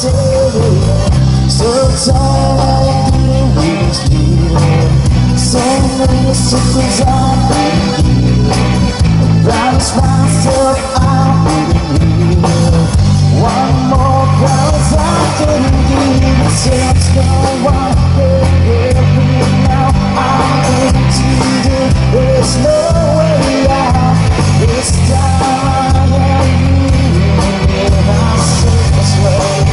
So tired of dealing with you. So many secrets I've been you. Promise myself I wouldn't leave. One more promise I couldn't give. Since no one will help me now, I'm empty. There's no way out. This time I have you, and I say it's way.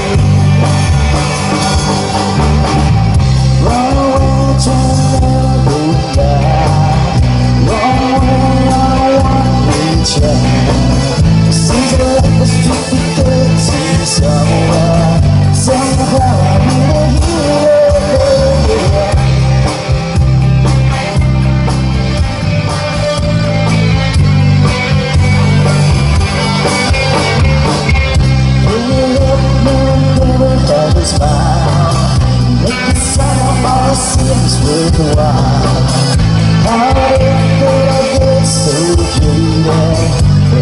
Run away to never go back. Run away on a one-way track. Seems like the stupid good seems somewhere. Somehow I need a hero. When you look, you never had a smile. Make the sun of our sins worthwhile. How could I get so jaded?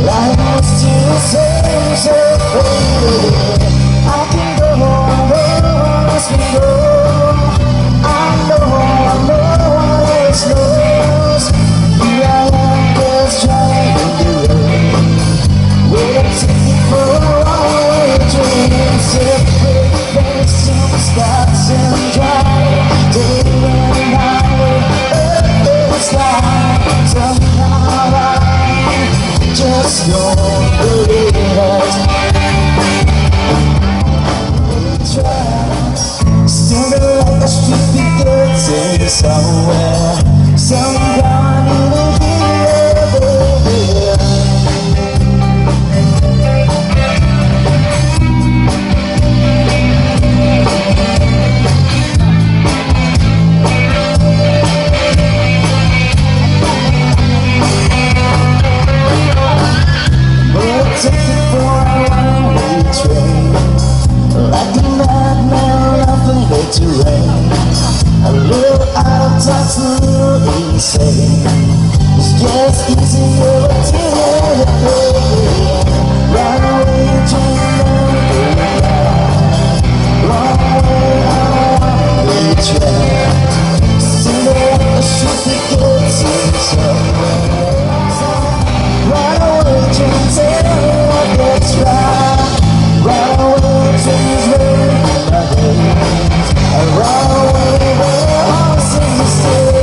Life was still the same, so faded. I can go on as we go. I know what else knows. Here I am, just driving the road. With a ticket for a one-way train. Separate faces, stops and drive. Day and night, it's like somehow I just don't believe it. Still like a stupid good thing somewhere. Somebody will hear it. Take it for a one-way train. Like a madman, nothing but to rain. A little out of touch, a little insane. It's just easier to let it go. Run away to never go back. Run away on a one-way track. Sing like a stupid good sing somewhere. Run away to tell what that's right. Run away to where my days. Run away where all seems still.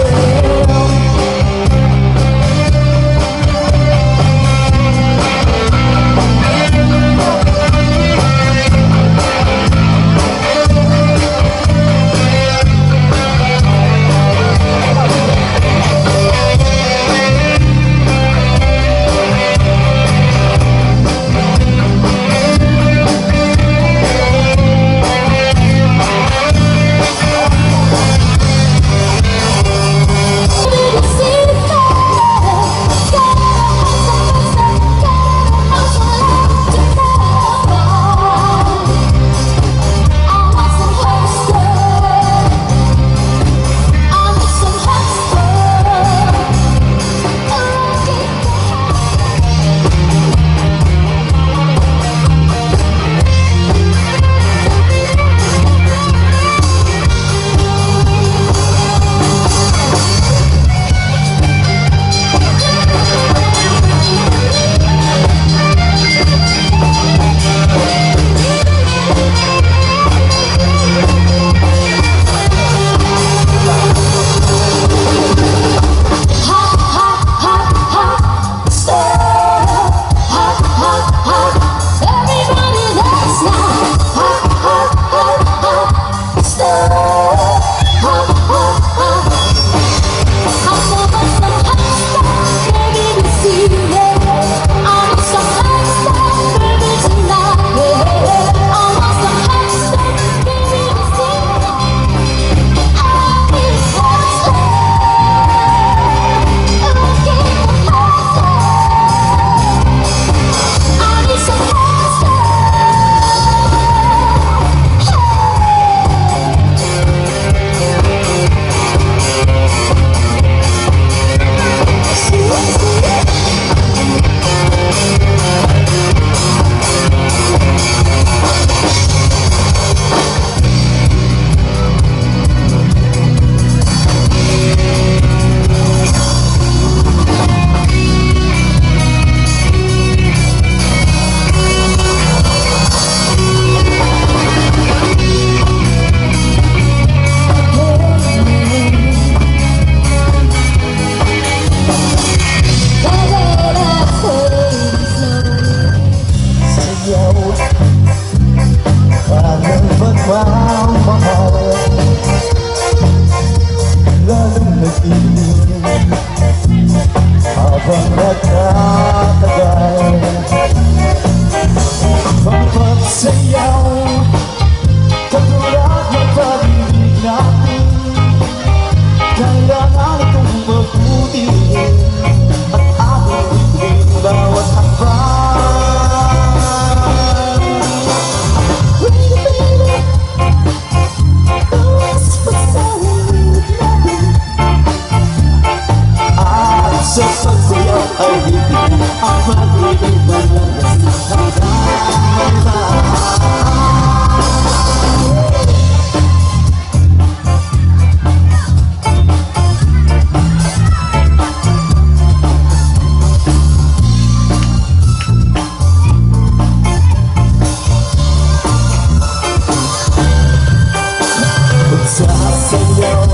senyum,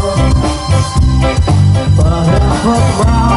pendapat